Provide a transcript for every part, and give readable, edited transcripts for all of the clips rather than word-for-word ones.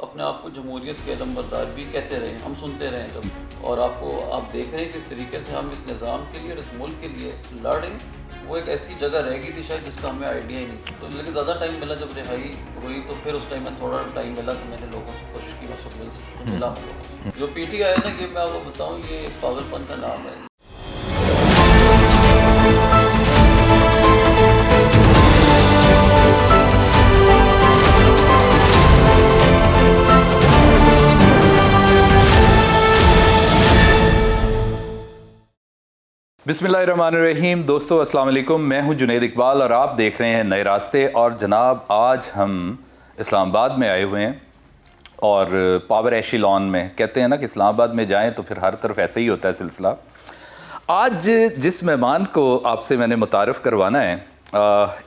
اپنے آپ کو جمہوریت کے علمبردار بھی کہتے رہے، ہم سنتے رہے جب، اور آپ دیکھ رہے ہیں کس طریقے سے ہم اس نظام کے لیے اور اس ملک کے لیے لڑ رہے ہیں. وہ ایک ایسی جگہ رہ گئی تھی شاید جس کا ہمیں آئیڈیا ہی نہیں. تو لیکن زیادہ ٹائم ملا جب رہائی ہوئی، تو پھر اس ٹائم میں تھوڑا ٹائم ملا تو میں نے لوگوں سے کوشش کی بس مل سکتی ملا ہم لوگوں سے. جو پی ٹی آئی ہے نا، یہ میں آپ کو بتاؤں، یہ پاگل پن کا نام ہے. بسم اللہ الرحمن الرحیم. دوستو السلام علیکم. میں ہوں جنید اقبال اور آپ دیکھ رہے ہیں نئے راستے. اور جناب آج ہم اسلام آباد میں آئے ہوئے ہیں اور پاور ایشیلون میں. کہتے ہیں نا کہ اسلام آباد میں جائیں تو پھر ہر طرف ایسے ہی ہوتا ہے سلسلہ. آج جس مہمان کو آپ سے میں نے متعارف کروانا ہے،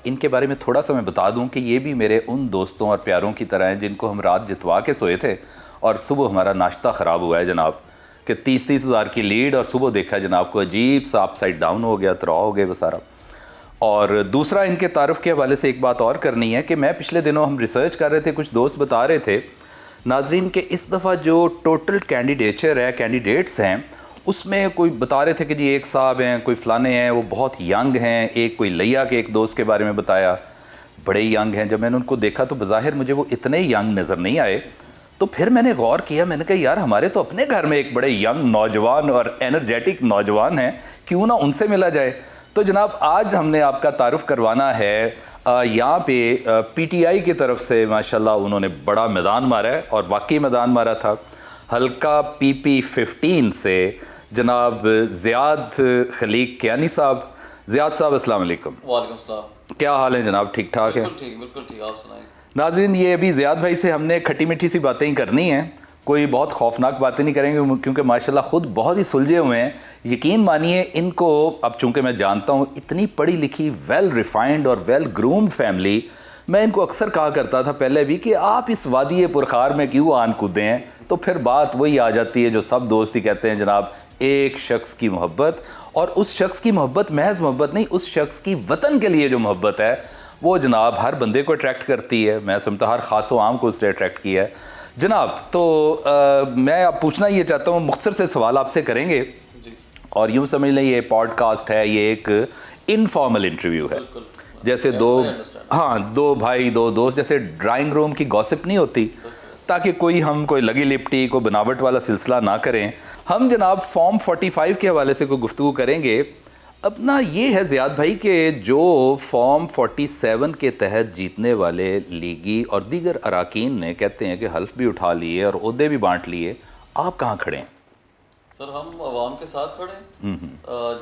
ان کے بارے میں تھوڑا سا میں بتا دوں کہ یہ بھی میرے ان دوستوں اور پیاروں کی طرح ہیں جن کو ہم رات جتوا کے سوئے تھے اور صبح ہمارا ناشتہ خراب ہوا ہے جناب، کہ 30 ہزار کی لیڈ اور صبح دیکھا جناب کو عجیب سا اپ سائڈ ڈاؤن ہو گیا، تراؤ ہو گیا وہ سارا. اور دوسرا ان کے تعارف کے حوالے سے ایک بات اور کرنی ہے کہ میں پچھلے دنوں ہم ریسرچ کر رہے تھے، کچھ دوست بتا رہے تھے ناظرین کہ اس دفعہ جو ٹوٹل کینڈیڈیٹس ہیں اس میں کوئی بتا رہے تھے کہ جی ایک صاحب ہیں، کوئی فلانے ہیں، وہ بہت ینگ ہیں. ایک کوئی لیا کے ایک دوست کے بارے میں بتایا، بڑے ینگ ہیں. جب میں نے ان کو دیکھا تو بظاہر مجھے وہ اتنے ینگ نظر نہیں آئے. تو پھر میں نے غور کیا، میں نے کہا یار ہمارے تو اپنے گھر میں ایک بڑے ینگ نوجوان اور انرجیٹک نوجوان ہیں، کیوں نہ ان سے ملا جائے. تو جناب آج ہم نے آپ کا تعارف کروانا ہے یہاں پہ پی ٹی آئی کی طرف سے ماشاءاللہ انہوں نے بڑا میدان مارا ہے اور واقعی میدان مارا تھا. حلقہ PP-15 سے جناب زیاد خلیق کیانی صاحب. زیاد صاحب السلام علیکم. وعلیکم السلام. کیا حال ہے جناب؟ ٹھیک ٹھاک ہے؟ بالکل ٹھیک. آپ سنائیں. ناظرین یہ ابھی زیاد بھائی سے ہم نے کھٹی میٹھی سی باتیں ہی کرنی ہیں، کوئی بہت خوفناک باتیں نہیں کریں گے کیونکہ ماشاءاللہ خود بہت ہی سلجھے ہوئے ہیں. یقین مانیے ان کو اب چونکہ میں جانتا ہوں اتنی پڑھی لکھی ویل ریفائنڈ اور ویل گرومڈ فیملی، میں ان کو اکثر کہا کرتا تھا پہلے بھی کہ آپ اس وادی پرخار میں کیوں آن کودے ہیں. تو پھر بات وہی آ جاتی ہے جو سب دوست ہی کہتے ہیں جناب، ایک شخص کی محبت، اور اس شخص کی محبت محض محبت نہیں، اس شخص کی وطن کے لیے جو محبت ہے وہ جناب ہر بندے کو اٹریکٹ کرتی ہے. میں سمجھتا ہر خاص و عام کو اس نے اٹریکٹ کیا ہے جناب. تو میں اب پوچھنا یہ چاہتا ہوں، مختصر سے سوال آپ سے کریں گے اور یوں سمجھ لیں یہ پوڈ کاسٹ ہے، یہ ایک انفارمل انٹرویو ہے. جیسے دو بھائی دو دوست، جیسے ڈرائنگ روم کی گوسپ نہیں ہوتی، تاکہ کوئی لگی لپٹی کوئی بناوٹ والا سلسلہ نہ کریں. ہم جناب فارم 45 کے حوالے سے کوئی گفتگو کریں گے. اپنا یہ ہے زیاد بھائی کہ جو فارم 47 کے تحت جیتنے والے لیگی اور دیگر اراکین نے کہتے ہیں کہ حلف بھی اٹھا لیے اور عہدے بھی بانٹ لیے، آپ کہاں کھڑے ہیں؟ سر ہم عوام کے ساتھ کھڑے ہیں.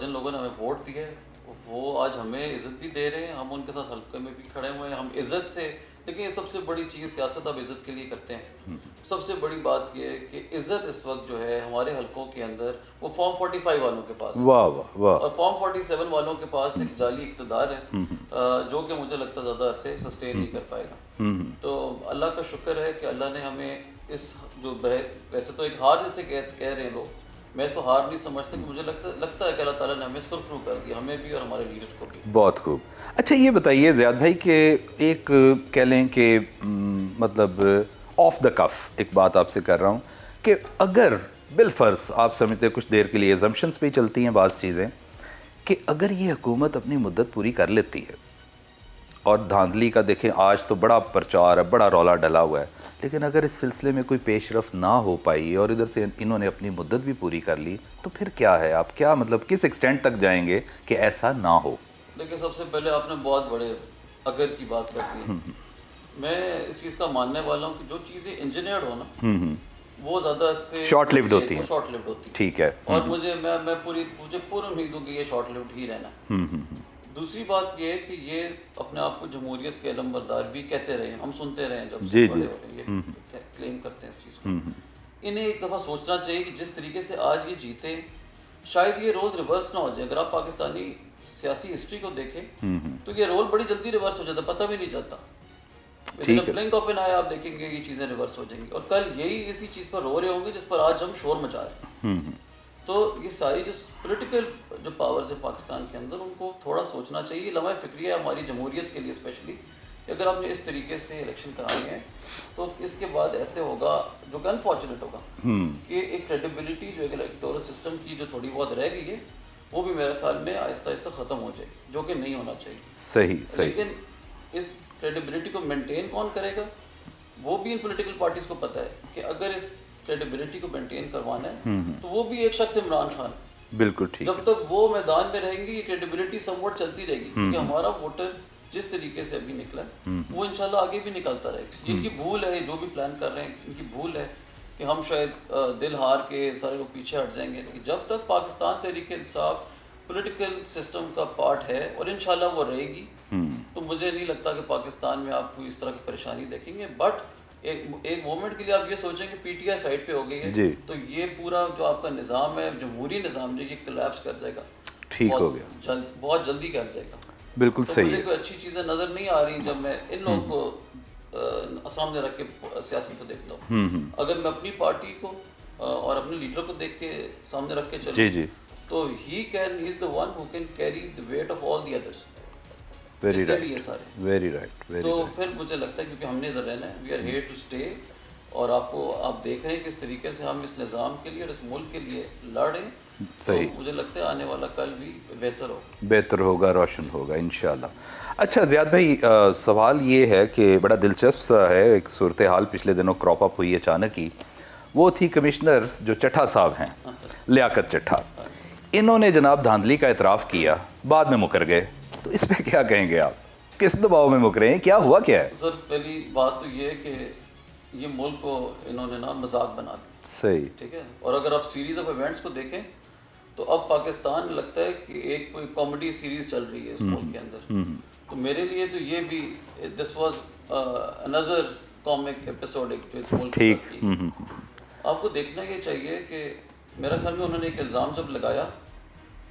جن لوگوں نے ہمیں ووٹ دیے وہ آج ہمیں عزت بھی دے رہے ہیں، ہم ان کے ساتھ حلقے میں بھی کھڑے ہوئے ہیں. ہم عزت سے، دیکھیں سب سے بڑی چیز سیاست آپ عزت کے لیے کرتے ہیں. سب سے بڑی بات یہ ہے کہ عزت اس وقت جو ہے ہمارے حلقوں کے اندر وہ فارم 45 والوں کے پاس، واہ واہ واہ، اور فارم 47 والوں کے پاس ایک جعلی اقتدار ہے جو کہ مجھے لگتا ہے زیادہ عرصے سسٹین نہیں کر پائے گا. تو اللہ کا شکر ہے کہ اللہ نے ہمیں اس جو ویسے تو ایک ہار جیسے کہہ رہے ہیں لوگ، میں اس کو ہار نہیں سمجھتا، کہ مجھے لگتا ہے کہ اللہ تعالیٰ نے ہمیں سرخرو کر دیا، ہمیں بھی اور ہمارے لیڈر کو بھی. بہت خوب. اچھا یہ بتائیے زیاد بھائی کہ ایک کہہ لیں کہ مطلب آف دا کف ایک بات آپ سے کر رہا ہوں کہ اگر بالفرض آپ سمجھتے کچھ دیر کے لیے ایزمپشنز پہ چلتی ہیں بعض چیزیں، کہ اگر یہ حکومت اپنی مدت پوری کر لیتی ہے اور دھاندلی کا دیکھیں آج تو بڑا پرچار ہے، بڑا رولا ڈلا ہوا ہے، لیکن اگر اس سلسلے میں کوئی پیش رفت نہ ہو پائی اور ادھر سے انہوں نے اپنی مدت بھی پوری کر لی، تو پھر کیا ہے؟ آپ کیا مطلب کس ایکسٹینٹ تک جائیں گے کہ ایسا نہ ہو؟ دیکھیں سب سے پہلے آپ نے بہت بڑے اگر کی بات کر دی. میں اس چیز کا ماننے والا ہوں کہ جو چیزیں انجینئرڈ ہو نا وہ زیادہ سے شارٹ لیوڈ ہوتی ہیں. شارٹ لیوڈ ہوتی ہیں. ٹھیک ہے. اور مجھے پوری امید ہوں کہ یہ شارٹ لیوڈ ہی رہنا. دوسری بات یہ ہے کہ یہ اپنے آپ کو جمہوریت کے علمبردار بھی کہتے رہے ہیں، ہم سنتے رہے ہیں جب سے بڑے ہو رہے ہیں، یہ کلیم کرتے ہیں اس چیز کو. انہیں ایک دفعہ سوچنا چاہیے کہ جس طریقے سے آج یہ جیتے شاید یہ رول ریورس نہ ہو جائے. اگر آپ پاکستانی سیاسی ہسٹری کو دیکھیں تو یہ رول بڑی جلدی ریورس ہو جاتا، پتہ بھی نہیں چلتا. بلنک آف این آئی آپ دیکھیں گے یہ چیزیں ریورس ہو جائیں گی، اور کل یہی اسی چیز پر رو رہے ہوں گے جس پر آج ہم شور مچا رہے ہیں. تو یہ ساری جو پولیٹیکل پاورز ہے پاکستان کے اندر، ان کو تھوڑا سوچنا چاہیے. لمحہ فکریہ ہماری جمہوریت کے لیے اسپیشلی کہ اگر آپ نے اس طریقے سے الیکشن کرانی ہے تو اس کے بعد ایسے ہوگا جو کہ انفارچونیٹ ہوگا کہ ایک کریڈیبلٹی جو الیکٹورل سسٹم کی جو تھوڑی بہت رہ گئی ہے وہ بھی میرے خیال میں آہستہ آہستہ ختم ہو جائے گی، جو کہ نہیں ہونا چاہیے. صحیح. لیکن اس کریڈیبلٹی کو مینٹین کون کرے گا، وہ بھی ان پولیٹیکل پارٹیز کو پتہ ہے کہ اگر اس کریڈیبلٹی کو مینٹین کروانا ہے تو وہ بھی ایک شخص عمران خان. بالکل ٹھیک. جب تک وہ میدان میں رہیں گی یہ کریڈیبلٹی سم وٹ چلتی رہے گی، کیونکہ ہمارا ووٹر جس طریقے سے ابھی نکلا ہے وہ انشاءاللہ آگے بھی نکلتا رہے گا. ان کی بھول ہے، جو بھی پلان کر رہے ہیں ان کی بھول ہے کہ ہم شاید دل ہار کے سارے لوگ پیچھے ہٹ جائیں گے. لیکن جب تک پاکستان تحریک انصاف پولیٹیکل سسٹم کا پارٹ ہے اور انشاءاللہ وہ رہے گی تو مجھے نہیں لگتا کہ پاکستان میں آپ کو اس طرح کی پریشانی دیکھیں گے. بٹ ایک مومنٹ کے لیے آپ یہ سوچیں کہ پی ٹی آئی سائڈ پہ ہو گئی ہے تو یہ پورا جو آپ کا نظام ہے، جمہوری نظام جو یہ کلیپس کر جائے گا، ٹھیک ہو گیا، بہت جلدی کر جائے گا. بالکل صحیح. مجھے کوئی اچھی چیزیں نظر نہیں آ رہی جب میں ان لوگوں کو سامنے رکھ کے سیاست کو دیکھتا ہوں. اگر میں اپنی پارٹی کو اور اپنے لیڈر کو دیکھ کے سامنے رکھ کے چلوں تو he is the one who can carry the weight of all the others. Very right. تو پھر مجھے لگتا ہے کیونکہ ہم نے ادھر رہنا ہے، we are here to stay, اور آپ دیکھ رہے ہیں کس طریقے سے ہم اس نظام کے لیے اور اس ملک کے لیے لڑ رہے ہیں. صحیح. مجھے لگتا ہے آنے والا کل بھی بہتر ہوگا، روشن ہوگا انشاءاللہ. اچھا زیاد بھائی، سوال یہ ہے کہ بڑا دلچسپ سا ہے، ایک صورتحال پچھلے دنوں کراپ اپ ہوئی اچانک ہی. وہ تھی کمشنر جو چٹھا صاحب ہیں، لیاقت چٹھا. انہوں نے جناب دھاندلی کا اعتراف کیا، بعد میں مکر گئے. تو اس پہ کیا کہیں گے آپ؟ کس دباؤ میں مکرے ہیں؟ کیا ہوا کیا ہے؟ سر پہلی بات تو یہ ہے کہ یہ ملک کو انہوں نے مذاق بنا دیا. صحیح. ٹھیک ہے. اور اگر آپ سیریز آف ایونٹس کو دیکھیں تو اب پاکستان لگتا ہے کہ ایک کوئی کامیڈی سیریز چل رہی ہے اس ملک کے اندر. تو میرے لیے تو یہ بھی this was another comic episode جو اس ملک کی. آپ کو دیکھنا یہ چاہیے کہ میرا خیال میں انہوں نے ایک الزام جب لگایا،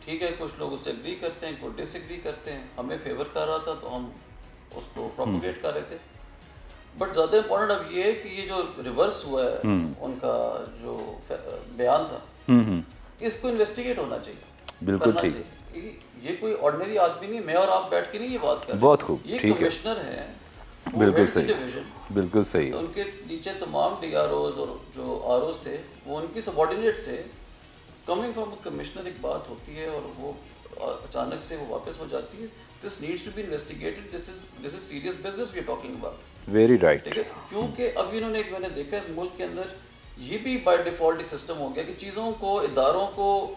ٹھیک ہے، کچھ لوگ اس سے اگری کرتے ہیں، کچھ ڈس ایگری کرتے ہیں. ہمیں فیور کر رہا تھا تو ہم اس کو پروپیگیٹ کر رہے تھے. بٹ زیادہ امپورٹنٹ اب یہ ہے کہ یہ جو ریورس ہوا ہے ان کا جو بیان تھا، اس کو انویسٹیگیٹ ہونا چاہیے. بالکل ٹھیک. یہ کوئی آرڈنری آدمی نہیں، میں اور آپ بیٹھ کے نہیں یہ بات کر رہے ہیں. بہت خوب. یہ کمشنر ہیں، بالکل صحیح. بالکل صحیح. ان کے نیچے تمام ڈی آر اوز اور جو آر اوز تھے وہ ان کی سبارڈینیٹ سے. کمنگ فرام کمشنر ایک بات ہوتی ہے اور وہ اچانک سے وہ واپس ہو جاتی ہے. This needs to be investigated. This is serious business we are talking about. Very right. ٹھیک ہے. کیونکہ ابھی انہوں نے میں نے دیکھا اس ملک کے اندر یہ بھی بائی ڈیفالٹ ایک سسٹم ہو گیا کہ چیزوں کو، اداروں کو،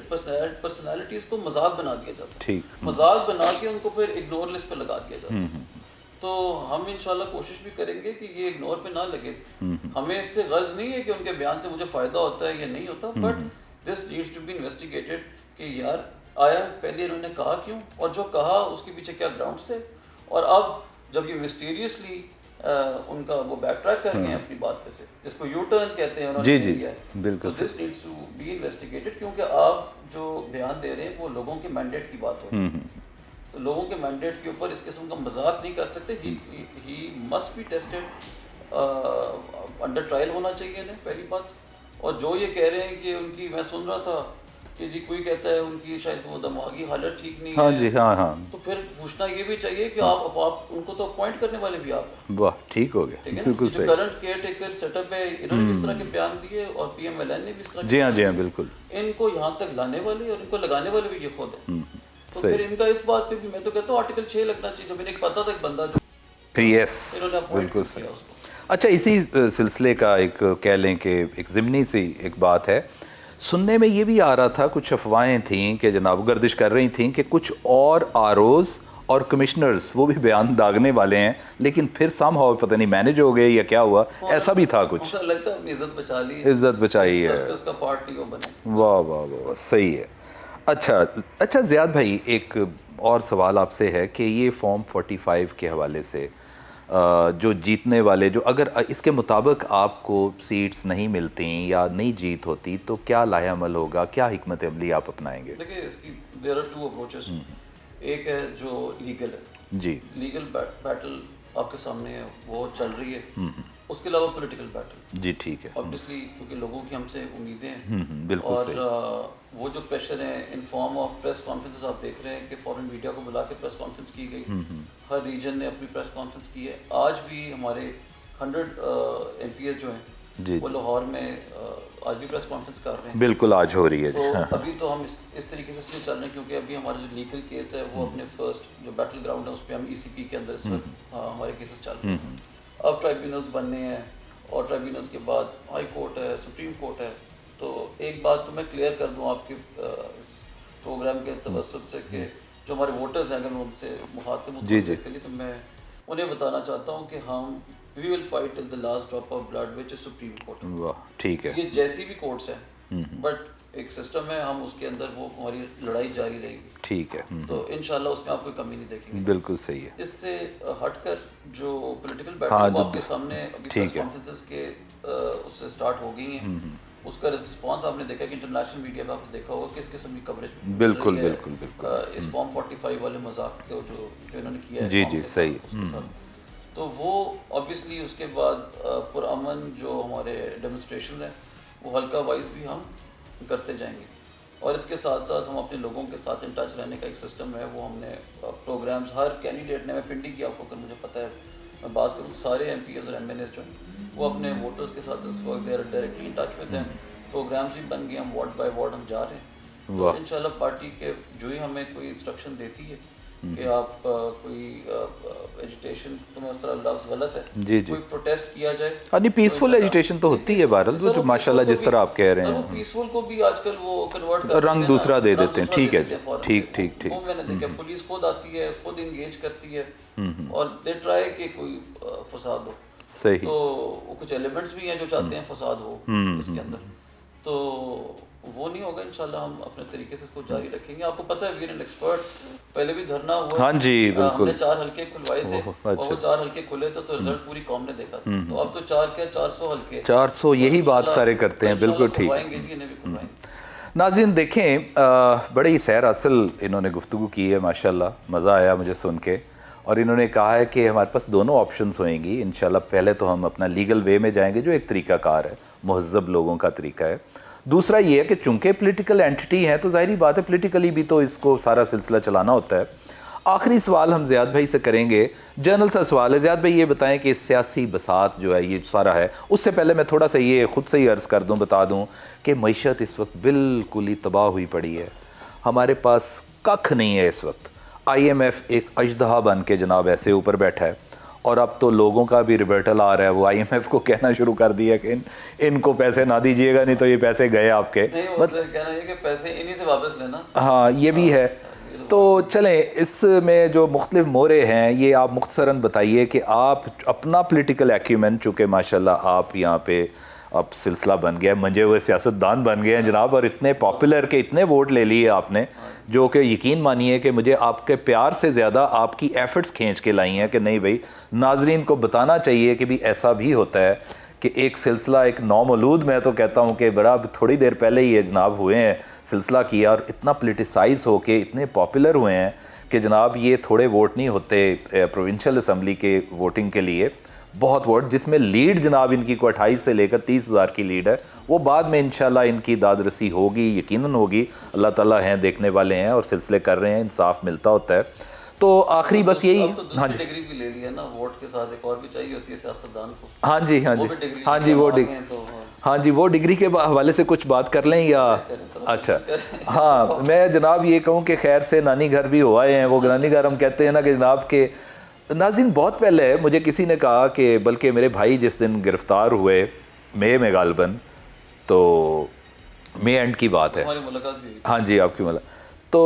پرسنالٹیز کو مذاق بنا دیا جاتا ہے. ٹھیک. مذاق بنا کے ان کو پھر اگنور لسٹ پہ لگا دیا جاتا ہے. تو ہم انشاءاللہ کوشش بھی کریں گے کہ یہ اگنور پہ نہ لگے. ہمیں اس سے غرض نہیں ہے کہ ان کے بیان سے مجھے فائدہ ہوتا ہے یا نہیں ہوتا، but this needs to be investigated کہ یار آیا پہلے انہوں نے کہا کیوں، اور جو کہا اس کے پیچھے کیا گراؤنڈس تھے. اور اب جب یہ مسٹیریسلی ان کا وہ بیک ٹریک کر گئے ہیں اپنی بات پہ سے، جس کو یو ٹرن کہتے ہیں انہوں نے کیا ہے، بالکل. This needs to be investigated. کیونکہ آپ جو بیان دے رہے ہیں وہ لوگوں کے مینڈیٹ کی بات ہو رہی ہے. تو لوگوں کے مینڈیٹ کے اوپر اس قسم کا مذاق نہیں کر سکتے. He must be tested, under trial ہونا چاہیے انہیں، پہلی بات. اور جو یہ کہہ رہے ہیں کہ ان کی، میں سن رہا تھا کہ جی کوئی کہتا ہے ان کی شاید وہ دماغی حالت ٹھیک نہیں ہے. ہاں جی، ہاں ہاں. تو پھر پوچھنا یہ بھی چاہیے کہ آپ ان کو تو اپوائنٹ کرنے والے بھی آپ. واہ، ٹھیک ہو گیا. بالکل صحیح. Current caretaker set up ہے، انہوں نے اس طرح کے بیان دیے اور پی ایم ایل این نے بھی اس طرح. جی ہاں، جی ہاں، بالکل. ان کو یہاں تک لانے والے اور ان کو لگانے والے بھی یہ خود ہیں. تو پھر ان کا اس بات پہ بھی میں تو کہتا ہوں آرٹیکل 6 لگنا چاہیے. جو میں نے پتا تھا ایک بندہ جو یس، بالکل صحیح. اچھا، اسی سلسلے کا ایک کہہ لیں کہ ایک ضمنی سی ایک بات ہے. سننے میں یہ بھی آ رہا تھا، کچھ افواہیں تھیں کہ جناب گردش کر رہی تھیں کہ کچھ اور آر اوز اور کمشنرز وہ بھی بیان داغنے والے ہیں، لیکن پھر سم ہاؤ پتہ نہیں مینیج ہو گئے یا کیا ہوا، ایسا بھی تھا کچھ. لگتا ہے اپنی عزت بچا لی، عزت بچائی ہے. اس کا پارٹی کو بنے. واہ واہ واہ، صحیح ہے. اچھا زیاد بھائی، ایک اور سوال آپ سے ہے کہ یہ فارم 45 کے حوالے سے جو جیتنے والے، جو اگر اس کے مطابق آپ کو سیٹس نہیں ملتی یا نہیں جیت ہوتی تو کیا لاہ عمل ہوگا، کیا حکمت عملی آپ اپنائیں گے؟ دیکھیں، اس کی دیر آر ٹو اپروچز. ایک ہے جو لیگل ہے. جی. لیگل بیٹل آپ کے سامنے ہے، وہ چل رہی ہے. اس کے علاوہ پولیٹیکل بیٹل. جی ٹھیک ہے. آبویسلی کیونکہ لوگوں کی ہم سے امیدیں ہیں بالکل اور وہ جو پریشر ہے in form of press conferences آپ دیکھ رہے ہیں کہ فورن میڈیا کو بلا کے پریس کانفرنس کی گئی. ہر ریجن نے اپنی پریس کانفرنس کی ہے. آج بھی ہمارے 100 MPs جو ہیں وہ لاہور میں آج بھی پریس کانفرنس کر رہے ہیں. بالکل آج ہو رہی ہے. تو ابھی تو ہم اس طریقے سے اس لیے چل رہے ہیں کیونکہ ابھی ہمارا جو لیگل کیس ہے وہ اپنے فرسٹ جو بیٹل گراؤنڈ ہے اس پہ ہم ECP کے اندر اس وقت ہمارے کیسز چل رہے ہیں. اب ٹرائبیونلز بننے ہیں اور ٹرائبیونلز کے بعد ہائی کورٹ ہے, سپریم کورٹ ہے. تو ایک بات تو میں کلیئر کر دوں آپ کے پروگرام کے توسط سے کہ جو ہمارے ووٹرز ہیں اگر میں ان سے مخاطب ہوں کے لیے تو میں انہیں بتانا چاہتا ہوں کہ ہم we will fight till the last drop of blood which is supreme court. ٹھیک ہے. یہ جیسی بھی کورٹس ہیں بٹ ایک سسٹم ہے, ہم اس کے اندر وہ ہماری لڑائی جاری رہے گی. ٹھیک ہے. تو انشاءاللہ اس میں آپ کوئی کمی نہیں دیکھیں گے. بالکل صحیح ہے. اس سے ہٹ کر جو پولیٹیکل بیٹل وہ آپ کے سامنے ابھی پریس کانفرنسز کے اس سے سٹارٹ ہو گئی ہیں. اس کا رسپانس آپ نے دیکھا کہ انٹرنیشنل میڈیا میں آپ نے دیکھا ہوگا کہ اس قسم کی کوریج بالکل بالکل بالکل اس فارم 45 والے مذاق کو جو انہوں نے کیا ہے. جی صحیح. تو وہ obviously اس کے بعد پرامن جو ہمارے ڈیمونسٹریشن ہیں وہ ہلکا وائز بھی ہم کرتے جائیں گے. اور اس کے ساتھ ساتھ ہم اپنے لوگوں کے ساتھ ان ٹچ رہنے کا ایک سسٹم ہے وہ ہم نے پروگرامز ہر کینڈیڈیٹ نے, میں پنڈی کی آپ کو اگر مجھے پتہ ہے میں بات کروں سارے MPs اور MNAs جو ہیں وہ اپنے ووٹرز کے ساتھ اس وقت they are directly in touch with them. Programmes بھی بن گئے, ہم وارڈ بائی وارڈ ہم جا رہے ہیں. تو انشاءاللہ پارٹی کے جو ہی ہمیں کوئی انسٹرکشن دیتی ہے کہ آپ کوئی ایجیٹیشن تو میں اس طرح لفظ غلط ہے کوئی پروٹیسٹ کیا جائے نہیں پیسفل ایجیٹیشن تو ہوتی ہے بہرحال جو ماشاءاللہ جس طرح آپ کہہ رہے ہیں. پیسفل کو بھی آج کل وہ کنورٹ کر رنگ دوسرا دے دیتے ہیں. ٹھیک ہے ٹھیک ٹھیک ٹھیک. وہ میں نے دیکھا پولیس خود آتی ہے, خود انگیج کرتی ہے اور دے ٹرائی کہ کوئی فساد ہو. صحیح. تو کچھ ایلیمنٹس بھی ہیں جو چاہتے ہیں فساد ہو اس کے اندر, تو وہ نہیں ہوگا. انشاءاللہ ہم اپنے طریقے سے اس کو جاری رکھیں گے. آپ کو پتہ ہے وی آر این ایکسپرٹ, پہلے بھی دھرنا ہوا. ہاں جی بالکل. ہم نے 4 حلقے کھلوائے تھے اور وہ 4 حلقے کھلے تھے تو رزلٹ پوری قوم نے دیکھا تھا. تو اب تو 400 حلقے 400 یہی بات سارے کرتے ہیں. بالکل ٹھیک. ناظرین دیکھیں بڑی سیر اصل انہوں نے گفتگو کی ہے ماشاءاللہ, مزہ آیا مجھے سن کے. اور انہوں نے کہا ہے کہ ہمارے پاس دونوں آپشنز ہوئیں گی انشاءاللہ. پہلے تو ہم اپنا لیگل وے میں جائیں گے جو ایک طریقہ کار ہے, مہذب لوگوں کا طریقہ ہے. دوسرا یہ ہے کہ چونکہ پولیٹیکل اینٹی ہے تو ظاہری بات ہے پولیٹیکلی بھی تو اس کو سارا سلسلہ چلانا ہوتا ہے. آخری سوال ہم زیاد بھائی سے کریں گے, جنرل سا سوال ہے. زیاد بھائی یہ بتائیں کہ سیاسی بساط جو ہے یہ سارا ہے, اس سے پہلے میں تھوڑا سا یہ خود سے ہی عرض کر دوں, بتا دوں کہ معیشت اس وقت بالکل ہی تباہ ہوئی پڑی ہے. ہمارے پاس ککھ نہیں ہے اس وقت. IMF ایک اژدہا بن کے جناب ایسے اوپر بیٹھا ہے اور اب تو لوگوں کا بھی ریبرٹل آ رہا ہے. وہ IMF کو کہنا شروع کر دیا کہ ان کو پیسے نہ دیجیے گا نہیں تو یہ پیسے گئے آپ کے. کہنا یہ کہ پیسے انہی سے واپس لینا. ہاں یہ بھی ہے. تو چلیں اس میں جو مختلف مورے ہیں یہ آپ مختصراً بتائیے کہ آپ اپنا پولیٹیکل ایکیومن, چونکہ ماشاءاللہ آپ یہاں پہ اب سلسلہ بن گیا, منجے ہوئے سیاستدان بن گئے ہیں جناب, اور اتنے پاپولر کے اتنے ووٹ لے لیے آپ نے, جو کہ یقین مانیے کہ مجھے آپ کے پیار سے زیادہ آپ کی ایفرٹس کھینچ کے لائی ہیں کہ نہیں بھائی ناظرین کو بتانا چاہیے کہ بھی ایسا بھی ہوتا ہے کہ ایک سلسلہ ایک نومولود, میں تو کہتا ہوں کہ بڑا تھوڑی دیر پہلے ہی جناب ہوئے ہیں سلسلہ کیا اور اتنا پولیٹیسائز ہو کے اتنے پاپولر ہوئے ہیں کہ جناب یہ تھوڑے ووٹ نہیں ہوتے پروونشل اسمبلی کے ووٹنگ کے لیے, بہت ووٹ, جس میں لیڈ جناب ان کی کو 28 سے لے کر 30,000 کی لیڈ ہے. وہ بعد میں انشاءاللہ ان کی داد رسی ہوگی, یقیناً ہوگی. اللہ تعالیٰ ہیں, دیکھنے والے ہیں اور سلسلے کر رہے ہیں, انصاف ملتا ہوتا ہے. تو آخری بس یہی. ہاں جی ڈگری بھی لے لیا نا, ووٹ کے ساتھ ایک اور بھی چاہیے ہوتی ہے سیاستدان کو. ہاں جی ہاں جی ہاں جی وہ ہاں جی وہ ڈگری کے حوالے سے کچھ بات کر لیں یا اچھا. ہاں میں جناب یہ کہوں کہ خیر سے نانی گھر بھی ہو آئے ہیں. وہ نانی گھر ہم کہتے ہیں نا کہ جناب کے ناظرین بہت پہلے مجھے کسی نے کہا کہ بلکہ میرے بھائی جس دن گرفتار ہوئے مئی میں غالباً, تو مئی اینڈ کی بات ہے. ہاں جی آپ کی ملاقات. تو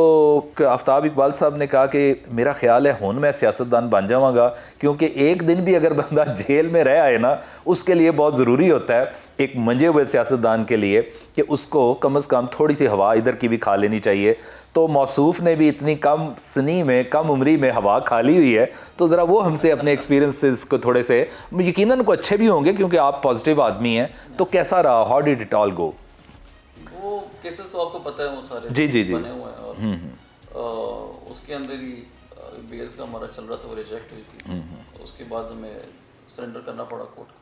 آفتاب اقبال صاحب نے کہا کہ میرا خیال ہے ہون میں سیاستدان بن جاؤں گا, کیونکہ ایک دن بھی اگر بندہ جیل میں رہ آئے نا اس کے لیے بہت ضروری ہوتا ہے ایک منجے ہوئے سیاستدان کے لیے کہ اس کو کم از کم تھوڑی سی ہوا ادھر کی بھی کھا لینی چاہیے. تو موصوف نے بھی اتنی کم سنی میں کم عمری میں ہوا کھا لی ہوئی ہے, تو ذرا وہ ہم سے اپنے ایکسپیرینسز کو تھوڑے سے, یقیناً کو اچھے بھی ہوں گے کیونکہ آپ پازیٹیو آدمی ہیں, تو کیسا رہا, ہاؤ ڈیڈ اٹ آل گو؟ وہ کیسز تو آپ کو پتہ ہے وہ سارے جی بنے ہوئے ہیں اور اس کے اندر ہی بیلز کا ہمارا چل رہا تھا, وہ ریجیکٹ ہوئی تھی. اس کے بعد ہمیں سرنڈر کرنا پڑا کورٹ.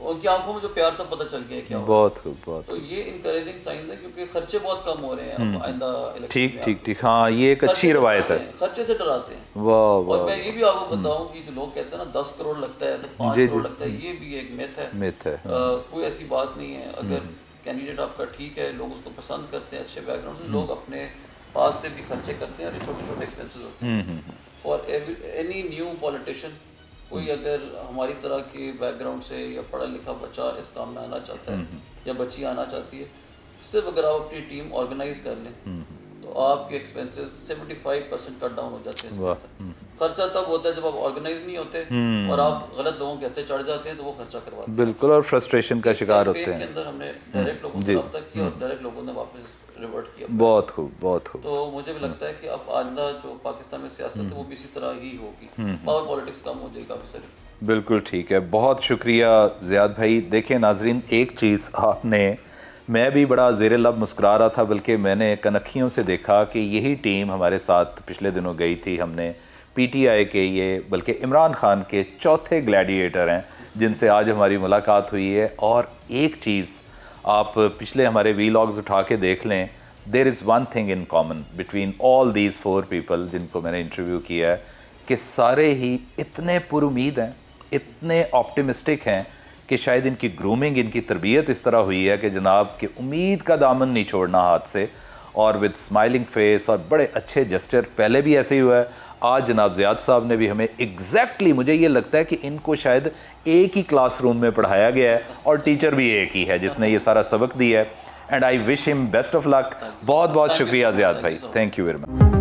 ان کی آنکھوں میں جو پیار تھا پتہ چل گیا کیا ہوا. بہت خوب بہت. تو یہ انکریجنگ سائن ہے کیونکہ خرچے بہت کم ہو رہے ہیں اب آئندہ الیکشن ٹھیک میں. ٹھیک ٹھیک ہاں یہ ایک اچھی روایت ہے. خرچے سے ڈراتے ہیں. واہ اور واہ میں یہ بھی آپ کو بتاؤں کہ جو لوگ کہتے ہیں نا 10 کروڑ لگتا ہے تو 5 کروڑ لگتا ہے, یہ بھی ایک میتھ ہے. میتھ ہے. کوئی ایسی بات نہیں ہے. اگر کینڈیڈیٹ آپ کا ٹھیک ہے, لوگ اس کو پسند کرتے ہیں, اچھے بیک گراؤنڈ سے, لوگ اپنے پاس سے بھی خرچے کرتے ہیں اور یہ چھوٹے چھوٹے ایکسپینسز ہوتے ہیں. فار اینی نیو پولیٹیشین, کوئی اگر ہماری طرح کے بیک گراؤنڈ سے یا پڑھا لکھا بچہ اس کام میں آنا چاہتا ہے یا بچی آنا چاہتی ہے, صرف اگر آپ اپنی ٹیم آرگنائز کر لیں تو آپ کے ایکسپینسز 75% کٹ ڈاؤن ہو جاتے ہیں. خرچہ تب ہوتا ہے جب آپ آرگنائز نہیں ہوتے اور آپ غلط لوگوں کے ہاتھے چڑھ جاتے ہیں تو وہ خرچہ کرواتے ہیں. بالکل, اور فرسٹریشن کا شکار ہوتے کے ہیں. اندر ہم نے ڈائریکٹ لوگوں سے رابطہ کیا اور ڈائریکٹ لوگوں نے واپس ریورٹ کیا. بہت خوب بہت خوب. تو مجھے بھی لگتا ہے کہ اب آئندہ جو پاکستان میں سیاست ہے وہ بھی اسی طرح ہی ہوگی, پاور پالیٹکس کم ہو جائے گی کافی ساری. بالکل ٹھیک ہے, بہت شکریہ زیاد بھائی. دیکھیں ناظرین, ایک چیز آپ نے, میں بھی بڑا زیر لب مسکرا رہا تھا, بلکہ میں نے کنکھیوں سے دیکھا کہ یہی ٹیم ہمارے ساتھ پچھلے دنوں گئی تھی. ہم نے پی ٹی آئی کے یہ بلکہ عمران خان کے چوتھے گلیڈیٹر ہیں جن سے آج ہماری ملاقات ہوئی ہے. اور ایک چیز آپ پچھلے ہمارے ویلاگز اٹھا کے دیکھ لیں, there is one thing in common between all these 4 people جن کو میں نے انٹرویو کیا ہے, کہ سارے ہی اتنے پر امید ہیں, اتنے آپٹیمسٹک ہیں کہ شاید ان کی گرومنگ, ان کی تربیت اس طرح ہوئی ہے کہ جناب کہ امید کا دامن نہیں چھوڑنا ہاتھ سے, اور وتھ اسمائلنگ فیس اور بڑے اچھے جسچر. پہلے بھی ایسے ہی ہوا ہے, آج جناب زیاد صاحب نے بھی ہمیں ایگزیکٹلی, مجھے یہ لگتا ہے کہ ان کو شاید ایک ہی کلاس روم میں پڑھایا گیا ہے اور ٹیچر بھی ایک ہی ہے جس نے یہ سارا سبق دیا ہے. اینڈ آئی وش ہم بیسٹ آف لک. بہت بہت شکریہ زیاد بھائی, تھینک یو ویری مچ.